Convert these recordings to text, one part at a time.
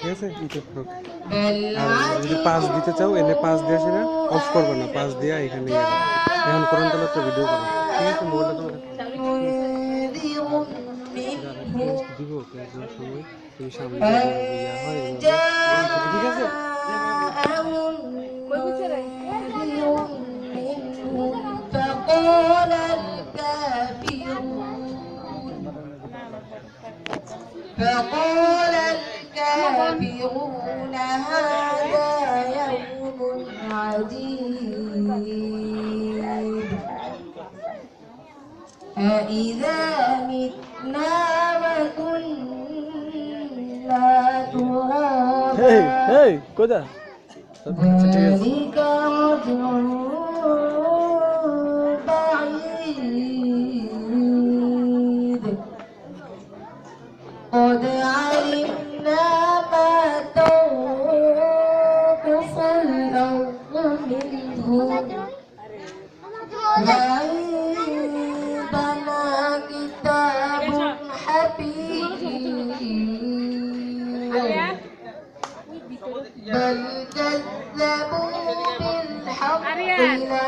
ঠিক আছে আর যদি 5 দিতে চাও এনে 5 দিয়ে সেটা অফ করবে না, 5 দিয়ে এখানে এখন কোরআন তেলাওয়াত ভিডিও করো, ঠিক আছে? মোবাইলটা তোমার দিব কেমন সময় তুমি সামনে হয় ঠিক আছে? فقال الكافرون هذا يوم عجيب أإذا متنا وكنا ترابا ذلك رجع بعيد قد علمنا ما تنقص الأرض منهم وعندنا كتاب حفيظ بل كذبوا بالحق لما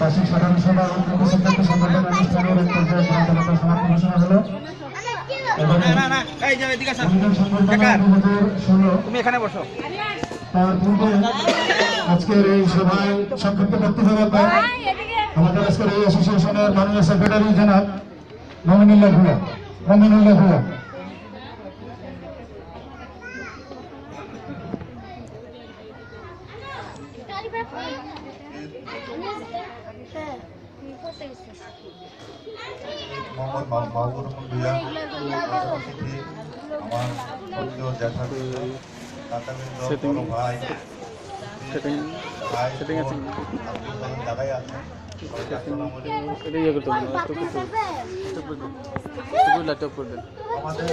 বার্ষিক সাধারণ সভা উদ্যোগ সংগঠন অনুষ্ঠানের এক পর্যায়ে সমাপ্তি ঘোষণা হলো। তার পূর্বে আজকের এই সভায় সংক্ষিপ্ত বক্তব্য রাখবেন আমাদের আজকের এই অ্যাসোসিয়েশনের মাননীয় সেক্রেটারি জনাব মমিনুল্লাহ ভূঁইয়া। মোহাম্মদ মাহবুব ভূঁইয়া, আমার সদ্য জ্যাঠা কাকাবৃন্দ, বড় ভাই দাদাই আছেন, আমাদের আজকের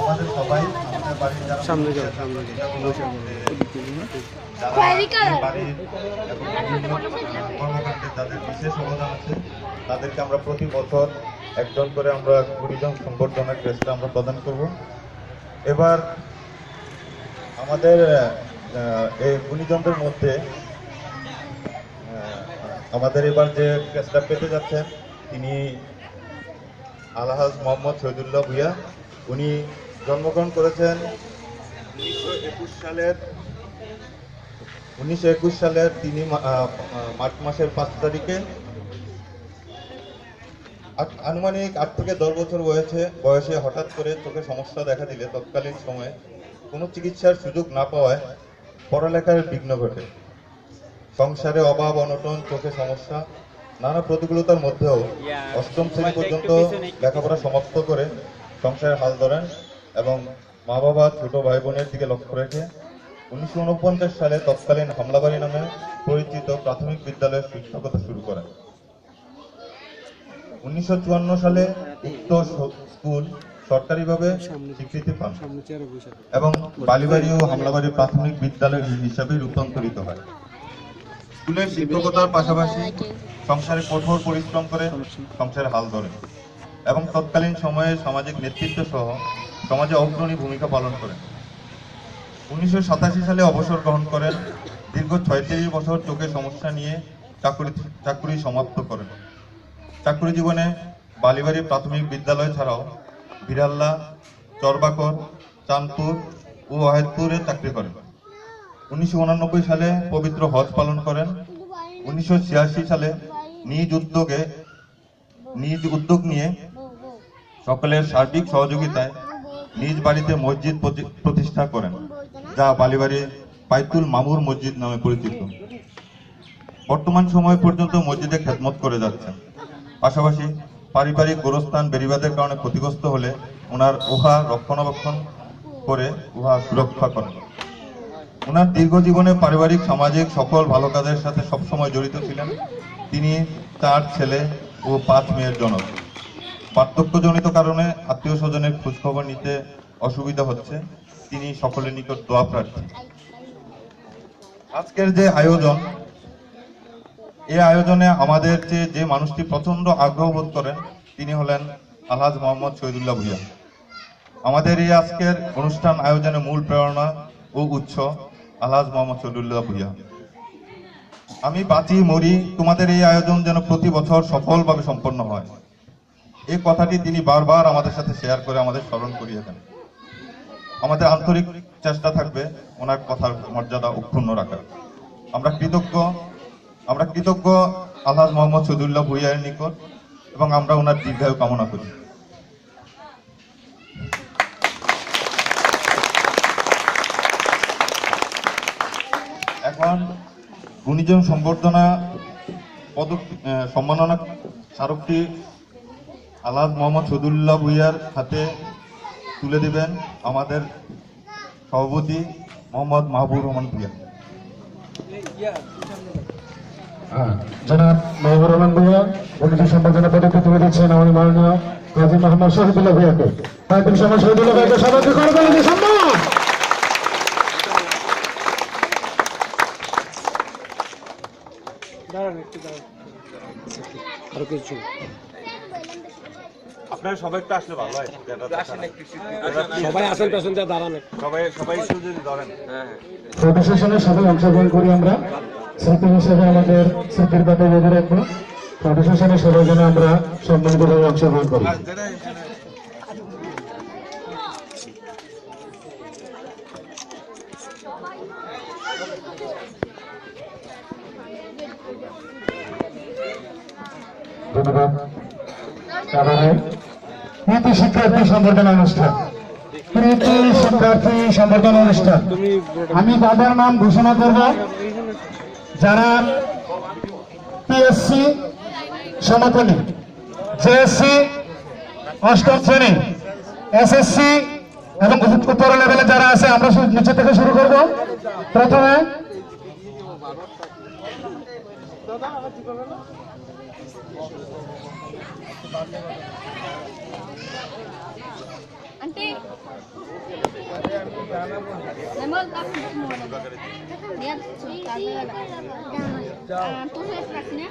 আমাদের সবাই আমাদের বাড়ির যারা সামনে যাও কর্মকাণ্ডে যাদের বিশেষ অবদান আছে তাদেরকে আমরা প্রতি বছর একজন করে আমরা গুণীজন সংবর্ধনার ক্রেস্টটা আমরা প্রদান করব। এবার আমাদের এই গুণীজনদের মধ্যে আমাদের এবার যে ক্রেস্টটা পেতে যাচ্ছেন তিনি আলহাজ মোহাম্মদ শহীদুল্লাহ ভূঁইয়া। উনি জন্মগ্রহণ করেছেন 1921 সালের তিনি মার্চ মাসের 5 তারিখে। আনুমানিক 8 থেকে 10 বছর বয়সে হঠাৎ করে চোখে সমস্যা দেখা দিলে তৎকালীন সময়ে কোনো চিকিৎসার সুযোগ না পাওয়ায় পড়ালেখার বিঘ্ন ঘটে। সংসারে অভাব অনটন, চোখে সমস্যা, নানা প্রতিকূলতার মধ্যেও 8ম শ্রেণী পর্যন্ত লেখাপড়া সমাপ্ত করে সংসারে হাল ধরেন এবং মা বাবা ছোট ভাই বোনের দিকে লক্ষ্য রেখে 1949 সালে তৎকালীন হামলাবাড়ি নামে পরিচিত প্রাথমিক বিদ্যালয়ের শিক্ষকতা শুরু করেন। 1954 সালে উক্ত স্কুল সরকারিভাবে স্বীকৃতি পান এবং বালিবাড়ি ও হামলাবাড়ি প্রাথমিক বিদ্যালয় হিসাবে রূপান্তরিত হয়। স্কুলের শিক্ষকতার পাশাপাশি সংসারে কঠোর পরিশ্রম করে সংসারে হাল ধরেন এবং তৎকালীন সময়ে সামাজিক নেতৃত্ব সহ সমাজে অগ্রণী ভূমিকা পালন করেন। 1987 সালে অবসর গ্রহণ করেন। দীর্ঘ 36 বছর চোখের সমস্যা নিয়ে চাকুরি সমাপ্ত করেন। চাকুরি জীবনে বালিবাড়ি প্রাথমিক বিদ্যালয় ছাড়াও বিড়াল্লা, চরবাকর, চাঁদপুর ও ওয়াহেদপুরে চাকরি করেন। 1989 সালে পবিত্র হজ পালন করেন। 1986 সালে নিজ উদ্যোগ নিয়ে সকলের সার্বিক সহযোগিতায় নিজ বাড়িতে মসজিদ প্রতিষ্ঠা করেন, যা বালিবাড়ি বাইতুল মামুর মসজিদ নামে পরিচিত। বর্তমান সময় পর্যন্ত মসজিদে খেদমত করে যাচ্ছেন। পাশাপাশি পারিবারিক গোরস্থান বেড়িবাঁধের কারণে ক্ষতিগ্রস্ত হলে ওনার উহা রক্ষণাবেক্ষণ করে উহা সুরক্ষা করেন। ওনার দীর্ঘ জীবনে পারিবারিক সামাজিক সকল ভালো কাজের সাথে সবসময় জড়িত ছিলেন। তিনি 4 ছেলে ও 5 মেয়ের জনক। বার্ধক্যজনিত কারণে আত্মীয় স্বজনের খোঁজখবর নিতে অসুবিধা হচ্ছে। তিনি সকলের নিকট দোয়া প্রার্থী। আজকের যে আয়োজন, এই আয়োজনে আমাদের যে মানুষটি প্রচন্ড আগ্রহ বোধ করেন তিনি হলেন আলহাজ মোহাম্মদ শহীদুল্লাহ ভূঁইয়া। আমাদের এই আজকের অনুষ্ঠান আয়োজনের মূল প্রেরণা ও উৎস আলহাজ মোহাম্মদ শহীদুল্লাহ ভূঁইয়া। আমি বাঁচি মরি, তোমাদের এই আয়োজন যেন প্রতি বছর সফলভাবে সম্পন্ন হয়, এই কথাটি তিনি বারবার আমাদের সাথে শেয়ার করে আমাদের স্মরণ করিয়ে দেন। আমাদের আন্তরিক চেষ্টা থাকবে ওনার কথার মর্যাদা অক্ষুণ্ণ রাখার। আমরা কৃতজ্ঞ আলহাজ মোহাম্মদ শহীদুল্লাহ ভূঁইয়ার নিকট এবং আমরা ওনার দীর্ঘায়ু কামনা করি। এখন গুণীজন সম্বর্ধনা সম্মাননা স্মারকটি আলহাজ মোহাম্মদ শহীদুল্লাহ ভূঁইয়ার হাতে তুলে দিবেন আমাদের সভাপতি মোহাম্মদ মাহবুব রহমান ভূঁইয়া। জনাব মাহবুব রহমান ভূঁইয়া গুণীজন সম্বর্ধনা পদক তুলে দিচ্ছেন আমাদের মাননীয় কাজী মোহাম্মদ শহীদুল্লাহ ভূঁইয়াকে। বাইতুল সম্মান শহীদুল্লাহ ভূঁইয়াকে সবাইকে করবেন সম্মান। আরো কিছু আপনারা সবাই একটু আসলে ভালো হয়। সবাই আসেন পেছন দিয়ে দাঁড়ান, সবাই শুধু যদি ধরেন। ফটো সেশনে সবাই অংশগ্রহণ করি আমরা। স্মৃতি হিসেবে আমাদের স্মৃতির কথা বেঁধে রাখবো। ফটো সেশনে সবাই যেন আমরা সম্মানিতভাবে অংশগ্রহণ করি। ধন্যবাদ। এবারে কৃতি শিক্ষার্থী সম্বর্ধনা অনুষ্ঠান। কৃতি শিক্ষার্থী সম্বর্ধনা অনুষ্ঠান। আমি তাদের নাম ঘোষণা করব যারা পিএসসি সমাপনী, জেএসসি অষ্টম শ্রেণী, এসএসসি এবং উপর লেভেলে যারা আছে আমরা নিচে থেকে শুরু করব। প্রথমে Nanti. Nembol tapi semua. Lihat tuh saya stresnya.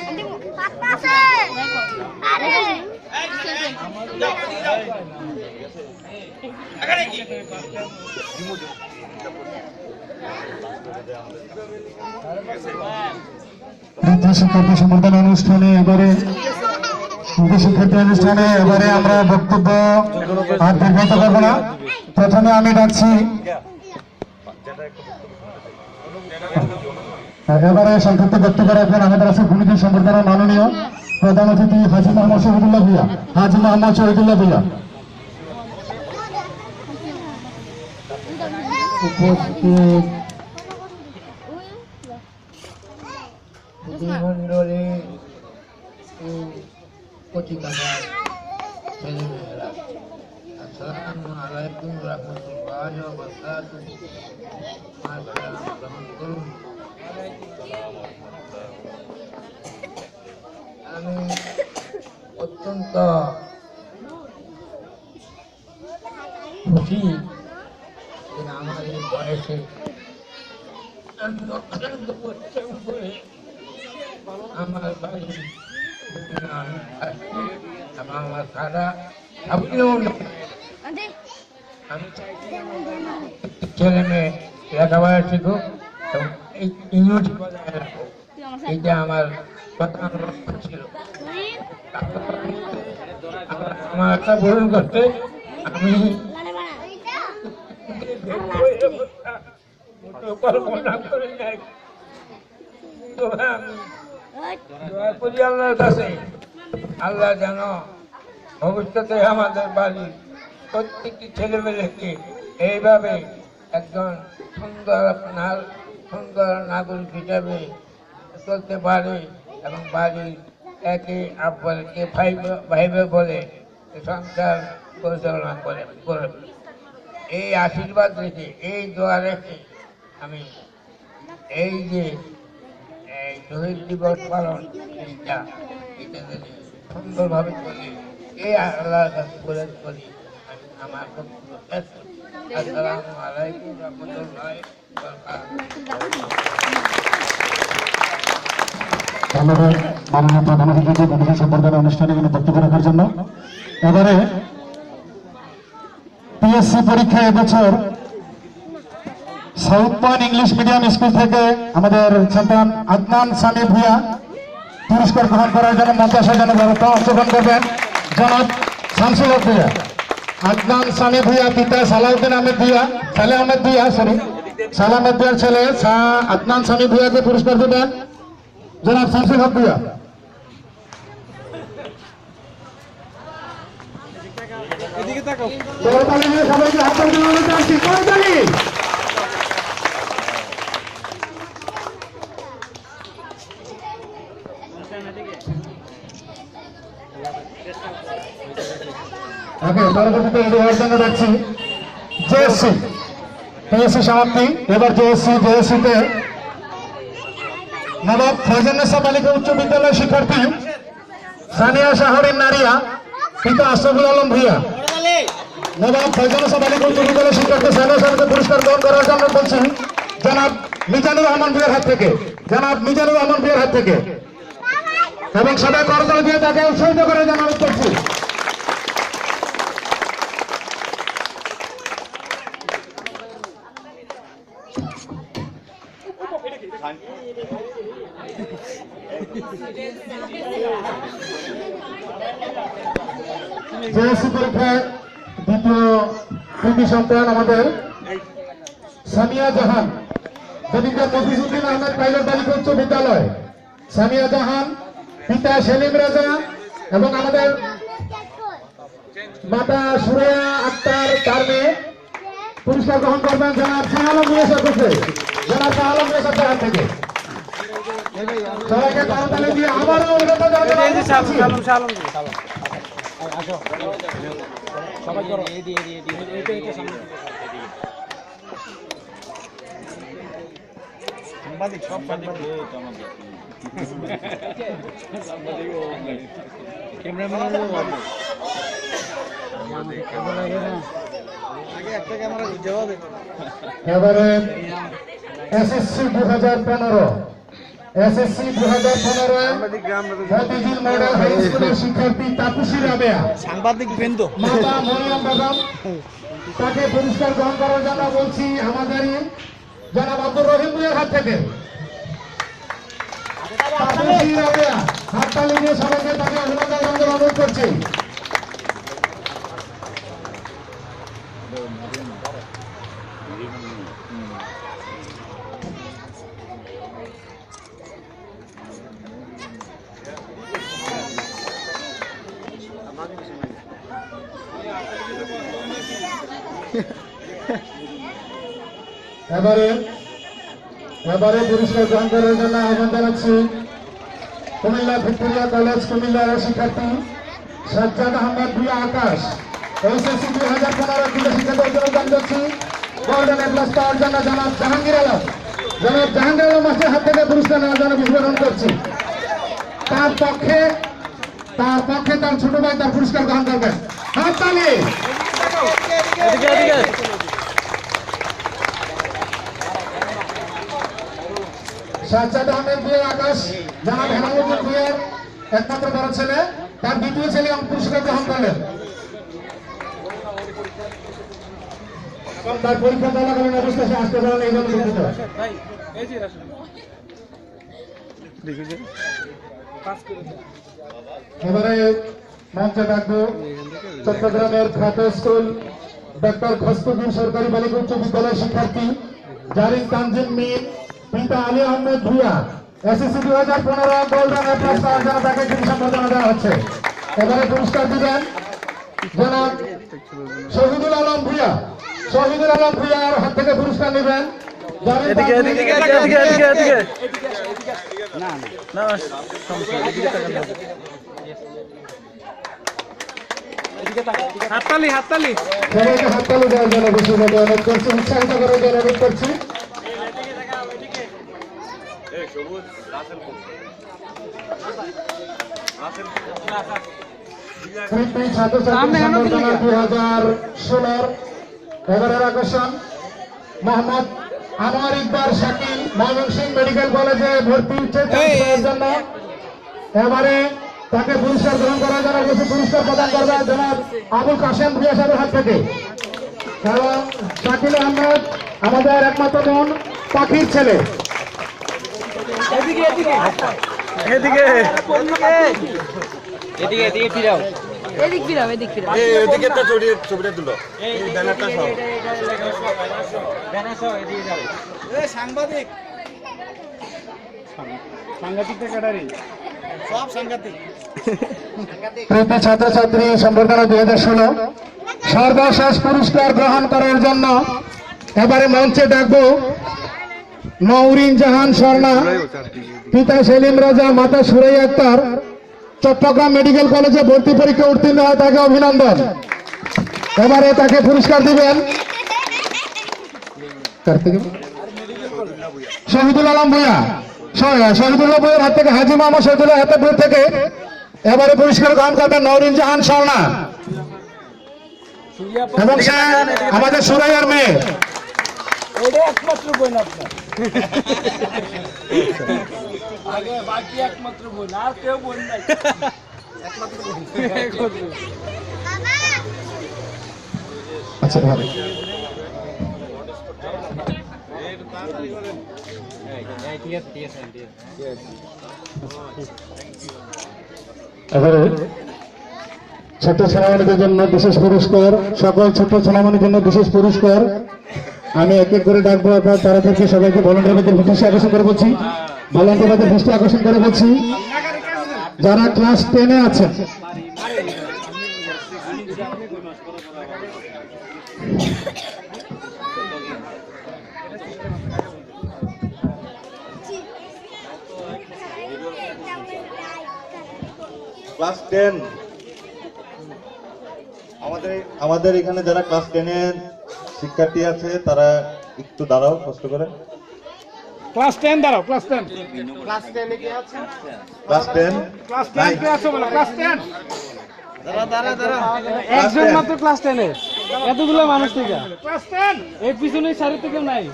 Nanti apa sih? Ada. কৃতি শিক্ষার্থী সম্বর্ধনা অনুষ্ঠানে এবারে আমরা বক্তব্য আর দীর্ঘায়িত করবো না। প্রথমে আমি ডাকছি এবারে সংক্ষিপ্ত বক্তব্য রাখবেন আমাদের আছে গুণীজন সম্বর্ধনার মাননীয় প্রধান অতিথি হাজী মোহাম্মদ শহীদুল্লাহ ভূঁইয়া। হাজী মোহাম্মদ শহীদুল্লাহ ভূঁইয়া উপস্থিত মন্ডলী পত্রিকার ছেলেমেয়েরা, আসসালামু আলাইকুম রহমতুল্লাহি ওয়া বারাকাতুহু। গ্রহণ করুন। আমি অত্যন্ত খুশি যে আমার এই বয়সে আমার ভাই আমার সারা আপনিও Nanti. আমি ছেলে মেয়ে লেখাপড়া শিখুক, এবং এই ইউনিটি বজায় রাখবো, এইটা আমার প্রধান লক্ষ্য ছিল। আমার একটা পূরণ করতে আমি কল্পনা করে যাই। তবে আমি দোয়া করি আল্লাহর কাছে, আল্লাহ যেন ভবিষ্যতে আমাদের বাড়ির প্রত্যেকটি ছেলেমেয়েকে এইভাবে একজন সুন্দর নাগরিক হিসাবে চলতে পারে এবং বাড়ির একে আব্বাকে ভাইবে বলে সংসার পরিচালনা করে। এই আশীর্বাদ রেখে, এই দোয়া রেখে আমি এই যে শহীদ দিবস পালন এটা যদি সুন্দরভাবে চলি, এই আল্লাহর কাছে করে করি, আমি আমার বক্তব্য শেষ করি। আসসালামু আলাইকুম রহমতুল্লাহ। ধন্যবাদ মাননীয় প্রধান অতিথিকে ভূমিকা সম্বর্ধনা অনুষ্ঠানে এখানে বক্তব্য রাখার জন্য। এবারে পিএসসি পরীক্ষায় এবছর south point English medium school থেকে আমাদের সন্তান আদনান সামি ভুঁইয়া পুরস্কার গ্রহণ করার জন্য মঞ্চে আসার জন্য অংশগ্রহণ করবেন জনাব শামসুল হক ভুঁইয়া। আদনান সামি ভুঁইয়া পিতা সালাউদ্দিন আহমেদ ভুঁইয়া, সালে আহমেদ ভুঁইয়া, সালে আহমেদ ভুঁইয়ার ছেলে আদনান সামি ভুঁইয়াকে পুরস্কার দেবেন জনাব শামসুল হক ভুঁইয়া। এদিকে তাকাও। করতালি দিয়ে সবাইকে হাতের তালি চাচ্ছি, করতালি। ওকে, পরবর্তীতে এডি হওয়ার জন্য যাচ্ছি জেএসসি। পিএসসি সমাপ্তি, এবার জেএসসিতে নবাব ফয়জুন্নেসা বালিকা উচ্চ বিদ্যালয় শিক্ষার্থী সানিয়া শাহরিন নারিয়া পিতা আশরাফুল আলম ভুঁইয়া। নবাব ফয়জুন্নেসা বালিকা উচ্চ বিদ্যালয় শিক্ষার্থী সানিয়া শাহরিনকে পুরস্কার গ্রহণ করার জন্য বলছি জনাব মিজানুর রহমান ভুঁইয়ার হাত থেকে, জনাব মিজানুর রহমান ভুঁইয়ার হাত থেকে, এবং সবাই করতালি দিয়ে তাকে উৎসাহিত করে জানানো করছি। জেএসসি পরীক্ষায় দ্বিতীয় কৃতি সন্তান আমাদের সামিয়া জাহান, দবিকা মফিজউদ্দিন আহমেদ প্রাইভেট বালিকা উচ্চ বিদ্যালয়। সামিয়া জাহান পিতা সেলিম রাজা এবং আমাদের মাতা সুরেয়া আক্তার তার মেয়ে পুরস্কার গ্রহণ করবেন জনাব শাহ আলম মিয়াসার কাছে, জনাব শাহ আলম মিয়াসার হাত থেকে। সবাইকে করতালি দিয়ে আবারও অনুরোধ জানাচ্ছি। সবাই করো। এইটা সামনে। সাংবাদিক, সব সাংবাদিক ক্যামেরাম্যান আগে একটা ক্যামেরা জবাব দেবে। এবারে এসএসসি 2015 মতিঝিল মডেল হাই স্কুলের শিক্ষার্থী তাপসী রাবেয়া সাংবাদিক বৃন্দ মাতা মরিয়ম বেগম, তাকে পুরস্কার গ্রহণ করার জন্য বলছি আমাদের জনাব আব্দুর রহিম ভুঁইয়ার হাত থেকে। তাপসী রাবেয়া হাততালি দিয়ে সবাইকে তাকে অভিনন্দন জানানোর অনুরোধ করছি। এবারে পুরস্কার গ্রহণ করার জন্য আহ্বান জানাচ্ছি কুমিল্লা ভিক্টোরিয়া কলেজ কুমিল্লার শিক্ষার্থী সাজ্জাদ আহমেদ ভুঁইয়া আকাশ। এইচএসসি 2015 ক্রীড়া শিক্ষার্থী অর্জন করছি গোল্ডেন এ প্লাস পাওয়ার জন্য জনাব জাহাঙ্গীর আলম মাস্টার হাত থেকে পুরস্কার নেওয়ার জন্য বিস্ফোরণ করছি। তার পক্ষে তার ছোট ভাই তার পুরস্কার গ্রহণ করবেন। হাততালি। সাজ্জাদ আহমেদ ভুঁইয়া আকাশ জনাব হেমামুদ্দিন ভুঁইয়ার একমাত্র বড় ছেলে, তার দ্বিতীয় ছেলে পুরস্কার গ্রহণ করলেন। এবং তার পরীক্ষা চলাকালীন অবস্থায় সে আসতে পারে না, এই জন্য দুঃখিত। এবারে মঞ্চে ডাকবো চট্টগ্রামের খ্যাত স্কুল ডক্টর খস্তগীর সরকারি বালিকা উচ্চ বিদ্যালয়ের শিক্ষার্থী জারিন তানজিম মিম পিতা আলী আহমেদ ভুয়া এসএসসি 2015 গোল্ডেন এ প্লাস পাওয়ার জন্য তাকে কিছু সম্বর্ধনা দেওয়া হচ্ছে। এবারে পুরস্কার দিবেন জনাব শহীদুল আলম ভুয়া। শহীদুল আলম ভুয়ার হাত থেকে পুরস্কার নেবেন হাততালি হাততালি সবাইকে হাততালি দেওয়ার জন্য বিশেষভাবে অনুরোধ করছি, উৎসাহিত করার জন্য অনুরোধ করছি। কৃতি ছাত্রছাত্রী সংবর্ধনা 2016 এবারের আকর্ষণ মোহাম্মদ আনোয়ার ইকবাল শাকিল ময়মনসিংহ মেডিকেল কলেজে ভর্তি হওয়ার জন্য এবারে তাকে পুরস্কার গ্রহণ করার জন্য কিছু পুরস্কার প্রদান করবে জনাব আবুল কাশেম ভুয়া সাহেবের হাত থেকে। এবং শাকিল আহমেদ আমাদের একমাত্র বোন পাখির ছেলে। এদিকে একটা ছবিটা তুলো ব্যানারটা সহ কৃতি ছাত্রছাত্রী সংবর্ধনা 2016 সর্বশেষ পুরস্কার গ্রহণ করার জন্য এবারে মঞ্চে ডাকবো নওরিন জাহান স্বর্ণা পিতা সেলিম রাজা মাতা সুরাই আক্তার চট্টগ্রাম মেডিকেল কলেজে ভর্তি পরীক্ষা উত্তীর্ণ হয় তাকে অভিনন্দন। এবারে তাকে পুরস্কার দিবেন শহীদুল আলম ভুয়া। শহীদুল্লাহ ভুয়ার হাত থেকে হাজি মোহাম্মদ শহীদুল্লাহ হাতের দূর থেকে এবারে পুরস্কার গ্রহণ করবেন নওরিন জাহান স্বর্ণা এবং সে আমাদের সুরাইয়ার মেয়ে। আচ্ছা ভালো এবারে ছোট সোনামণিদের জন্য বিশেষ পুরস্কার, সকল ছোট সোনামণির জন্য বিশেষ পুরস্কার আমি এক এক করে ডাকবো। আপনার তারা সবাইকে ভলান্টিয়ারদের দৃষ্টি আকর্ষণ করে বলছি, ভলান্টিয়ারদের দৃষ্টি আকর্ষণ করে বলছি যারা ক্লাস 10-এ আছেন ক্লাস 10 আমাদের এখানে যারা ক্লাস 10-এর শিক্ষার্থী আছে তারা একটু দাঁড়াও কষ্ট করে। ক্লাস 10 দাঁড়াও, ক্লাস 10 ক্লাস 10 ক্লাস 10 কে আছে বলো, ক্লাস 10 একজন মাত্র ক্লাস 10 এ এতগুলো মানুষ থেকে ক্লাস 10 এই পিছনের সারি থেকে নাই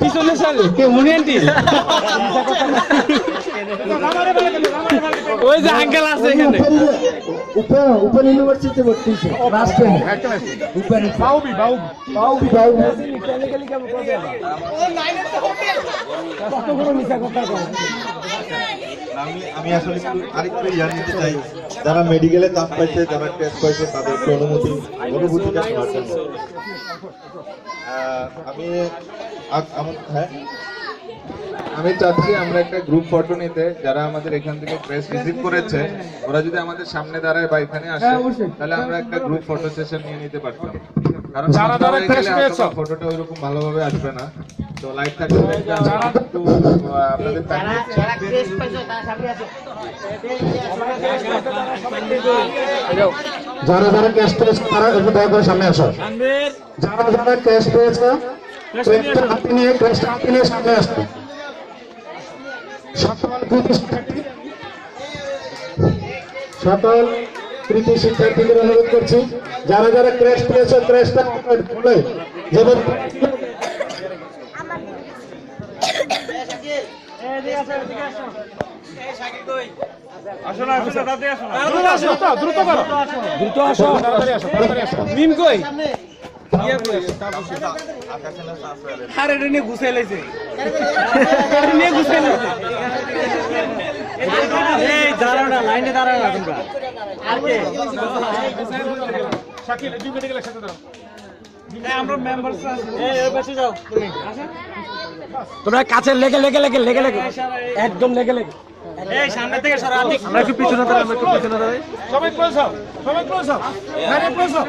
পিছনের সারি কে উনি আন্টি ওই যে আঙ্কেল আছে এখানে উপর ইউনিভার্সিটিতে ভর্তি হয়েছে ক্লাস 10 উপর বাউবি কতগুলো মিছা কথা কয়। আমি আসলে আরেকটু জানতে চাই যারা মেডিকেলে চান্স পাইছে যারা টেস্ট পাইছে তাদের একটু অনুভূতিটা শোনার জন্য। হ্যাঁ আমি চাচ্ছি আমরা একটা গ্রুপ ফটো নিতে, যারা আমাদের এখান থেকে প্রেস রিসিভ করেছে ওরা যদি আমাদের সামনে দাঁড়ায় বা এখানে আসে তাহলে আমরা একটা গ্রুপ ফটো সেশন নিয়ে নিতে পারতাম, কারণ ফটোটা ওইরকম ভালোভাবে আসবে না। তো লাইট থাকলে একটু আপনাদের যারা যারা ক্যাশ পেয়েছে তারা একটু দয়া করে সামনে আসো। যারা যারা ক্যাশ পেয়েছে ক্যাশটা হাতে নিয়ে সামনে আসো। সকল কৃতি শিক্ষার্থীদের অনুরোধ করছি যারা যারা ক্র্যাশ পেয়েছে ক্র্যাশটা বলে যেমন মিম কই আরে এটা নিয়ে গুছাই লাইছে এটা নিয়ে গুছাই লাইছে এই দাঁড়াও না লাইনে দাঁড়াও না তোমরা আর কে শাকিল দুই মিনিট গেলে সাথে দাও এই আমরা মেম্বারস আছি এই বসে যাও তুমি আসো তোমরা কাছে লেগে লেগে লেগে লেগে লেগে একদম লেগে লেগে এই সামনে থেকে সরা আমরা একটু পিছনে দাঁড়াই আমরা একটু পিছনে দাঁড়াই সবাই ক্লোজ হও আরে ক্লোজ হও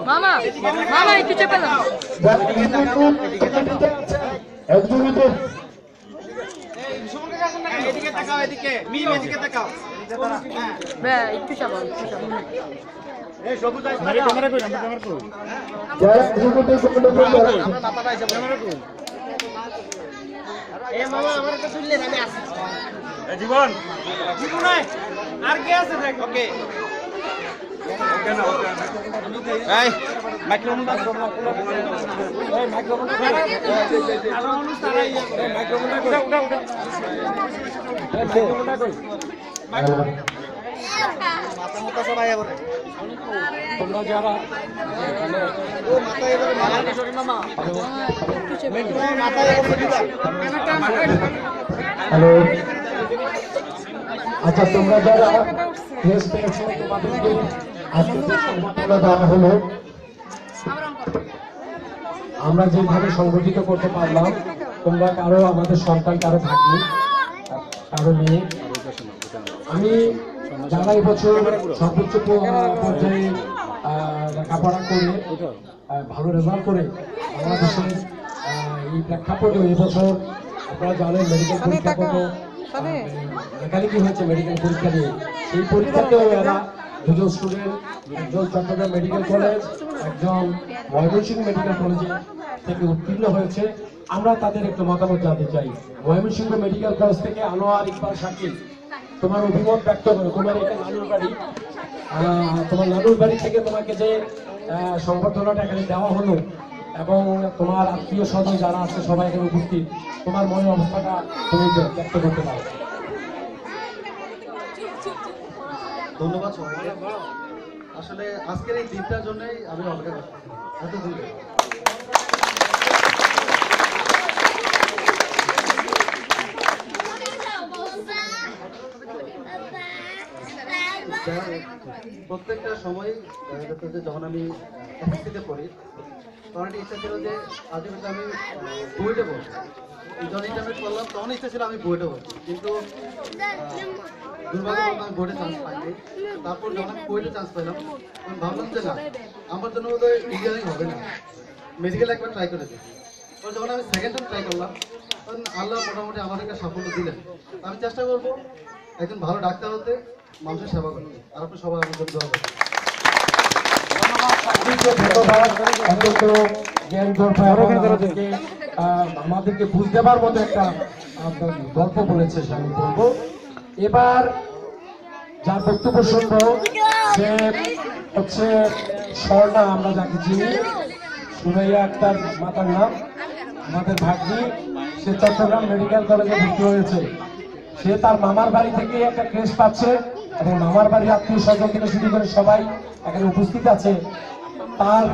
মামা মামা একটু চেপে দাও একটু চাপাও জীবন জীবন আর কে আছে দেখ ওকে এই মাইক্রোফোন দাও এই মাইক্রোফোন দাও আর অনুষ্ঠান এই মাইক্রোফোন দাও উঠা উঠা এই মাইক্রোফোন দাও মাথা মতো সবাই আবার তোমরা যারা ও মাথা এবারে মাথা সরি মামা মাথা এবারে দিবা হ্যালো আচ্ছা তোমরা যারা প্রেস পেয়েছো তোমাদেরকে আজকে যে সংবর্ধনা দেওয়া হলো আমরা যেভাবে সংগঠিত করতে পারলাম তোমরা কারো আমাদের সন্তান কারো থাকনি কারো মেয়ে আমি যারা এবছর সর্বোচ্চ পর্যায়ে লেখাপড়া করে ভালো রেজাল্ট করে বাংলাদেশের এই প্রেক্ষাপটে এবছর আপনারা জানেন মেডিকেল পরীক্ষা কত লেখালেখি হয়েছে মেডিকেল পরীক্ষা নিয়ে সেই পরীক্ষাতেও এরা দুজন স্টুডেন্ট একজন চট্টগ্রাম মেডিকেল কলেজ একজন ময়মনসিংহ মেডিকেল কলেজে থেকে উত্তীর্ণ হয়েছে আমরা তাদের একটু মতামত জানতে চাই ময়মনসিংহ মেডিকেল কলেজ থেকে আনোয়ার ইকবাল শাকিল তোমার অভিমত ব্যক্ত করো তোমার এটা নানুর বাড়ি তোমার নানুর বাড়ি থেকে তোমাকে যে সংবর্ধনাটা এখানে দেওয়া হলো এবং তোমার আত্মীয় স্বজন যারা আছে সবাই এখানে উপস্থিত তোমার মনের অবস্থাটা তুমি ব্যক্ত করতে পারো ধন্যবাদ সবাইকে আসলে আজকের এই দিনটার জন্যই আমি অপেক্ষা করছি এতদিন প্রত্যেকটা সময় দেখা যেত যে যখন আমি এসএসসিতে পড়ি তখন একটা ইচ্ছা ছিল যে আজকে আমি বুয়েটে বসবো যখন ইন্টারমিডিয়েট করলাম তখন ইচ্ছা ছিল আমি বুয়েটে বসবো কিন্তু দুর্ভাগ্যবশত আমি বোর্ডে চান্স পাইনি তারপর যখন আমি বুয়েটে চান্স পেলাম আমি ভাবলাম যে না আমার জন্য বোধ হয় ইঞ্জিনিয়ারিং হবে না মেডিকেল একবার ট্রাই করে দেখি তো যখন আমি সেকেন্ড টাইম ট্রাই করলাম তখন আল্লাহ মোটামুটি আমার একটা সাফল্য দিলেন আমি চেষ্টা করবো একজন ভালো ডাক্তার হতে মানুষের সেবা করতে আর আপনি সবাই আমার জন্য দোয়া করবেন আমাদেরকে বুঝতে পারার মতো একটা গল্প বলেছে আমি বলবো এবার যার বক্তব্য শুনবো সে হচ্ছে স্বর্ণা আমরা যাকে চিনি সুরাইয়া আক্তার মাতার নাম আমাদের ভাগ্নি সে চট্টগ্রাম মেডিকেল কলেজে ভর্তি হয়েছে সে তার মামার বাড়ি থেকে একটা ক্রেশ পাচ্ছে এবং মামার বাড়ির আত্মীয় স্বজন থেকে শুরু করে সবাই এখানে উপস্থিত আছে তার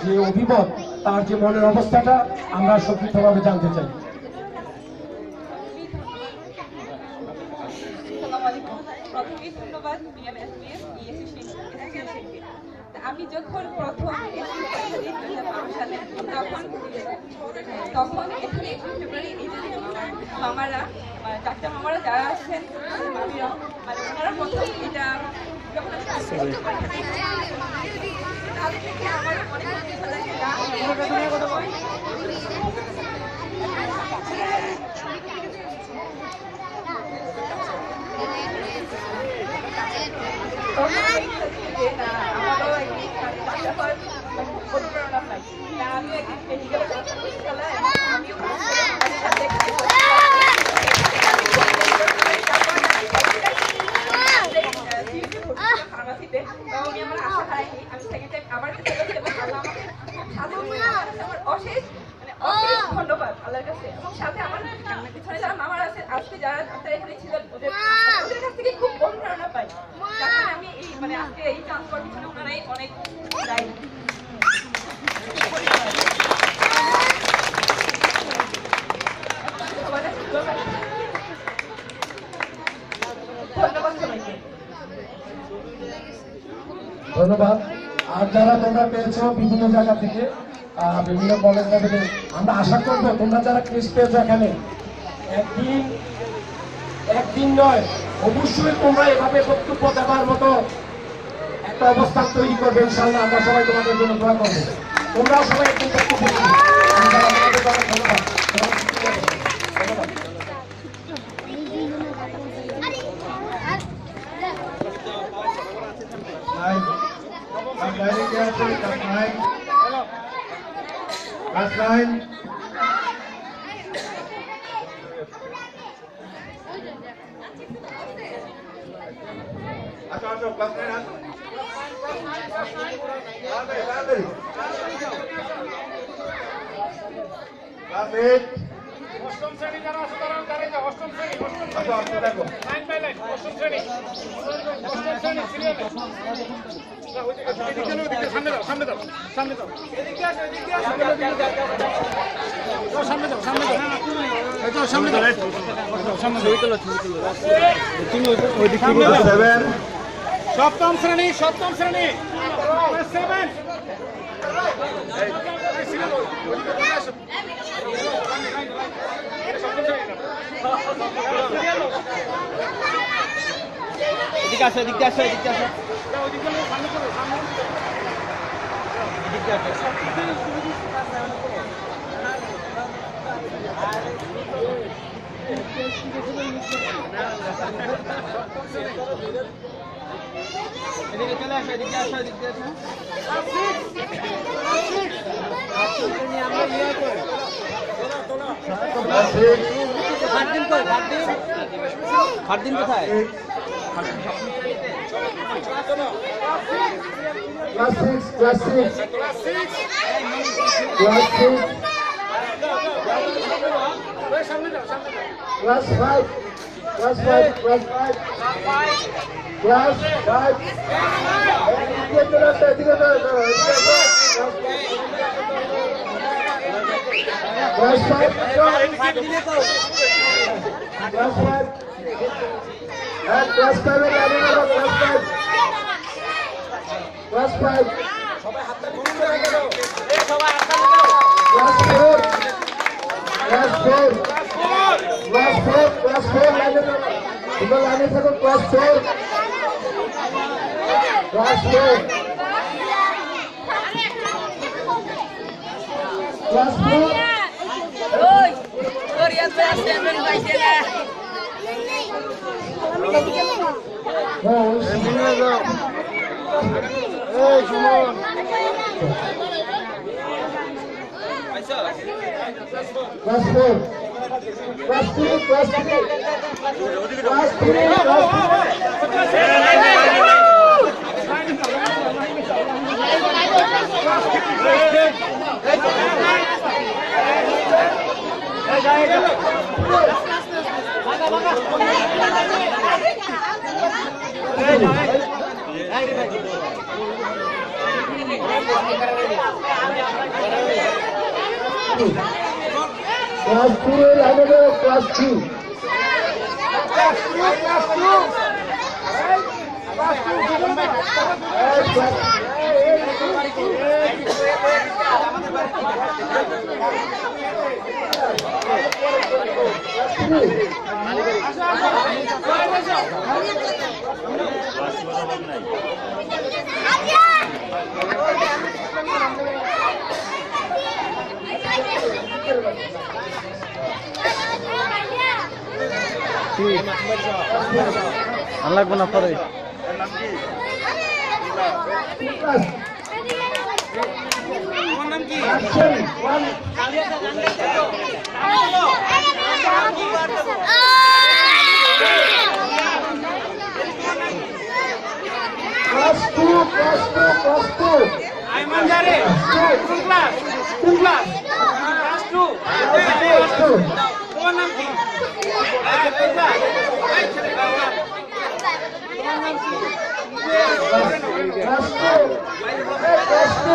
যে অভিমত তার যে মনের অবস্থাটা আমরা সংক্ষিপ্তভাবে জানতে চাই আমি যখন প্রথম সালে তখন এখানে ফেব্রুয়ারি মামারা ডাক্তার মামারা যারা আসছেন মামিরা মানে ওনারা প্রথম এটা যখন তাদের থেকে আমার অনেক ভালো লাগে আমারও আশা হারাইনি। আমি সেকেন্ড টাইম আবার চেষ্টা করছি এবং আল্লাহ আমাকে সাথে নিয়ে আমার অশেষ অশেষ ধন্যবাদ আল্লাহর কাছে। এবং সাথে আমার পিছনে যারা মামারা আছেন, আজকে যারা আপনারা এখানে ছিলেন, ওদের কাছ থেকে খুব অনুপ্রেরণা পাই। যার কারণে আমি এই আজকে এই চান্স পাওয়ার পিছনে ওনারাই অনেক দায়ী। ধন্যবাদ সবাইকে। ধন্যবাদ। আর যারা তোমরা পেয়েছো বিভিন্ন জায়গা থেকে, বিভিন্ন কলেজ থেকে, আমরা আশা করবো তোমরা যারা ক্রিজ পেয়েছো এখানে একদিন নয়, অবশ্যই তোমরা এভাবে বক্তব্য দেওয়ার মতো একটা অবস্থান তৈরি করবে ইনশাআল্লাহ। আমরা সবাই তোমাদের জন্য দোয়া করবো। তোমরা সবাই একদিন বক্তব্য দিবে। ধন্যবাদ। Last line. অষ্টম শ্রেণী যারা আছে তারা দাঁড়িয়ে যাও। অষ্টম শ্রেণী, লাইন বাই লাইন, অষ্টম শ্রেণী সিরিয়ালে। সামনে দাও, সামনে দাও, সামনে দাও, এদিকে আসো, এদিকে আসো, সামনে দাও, সামনে দাও, সামনে দাও, সামনে দাও, সামনে দাও, তুমি ওইদিকে সপ্তম শ্রেণী, সপ্তম শ্রেণী, 7 এদিকে আসো, এদিকে আসো, এদিকে আসো, এদিকে চলে আসো, এদিকে আসো, এদিকে আসো। ফারদিন কোথায়? Class 6, class 6, class 6, class 6, class 5, class 5, class 5, class 5. Class 5, class 5. And class 5 class 5, class 4, class 4, class 4, class 4, line it up. People line it up, class 4, class 4, class 4. Oi, Korea class 7 by 7. Hey, Jumon. Class 4, class 3, class 3, class 3, class 2, class 2. লাগবে না পরে class 2 Ayman জারে কোন class class 2 তোমার নাম কি কোন class class 2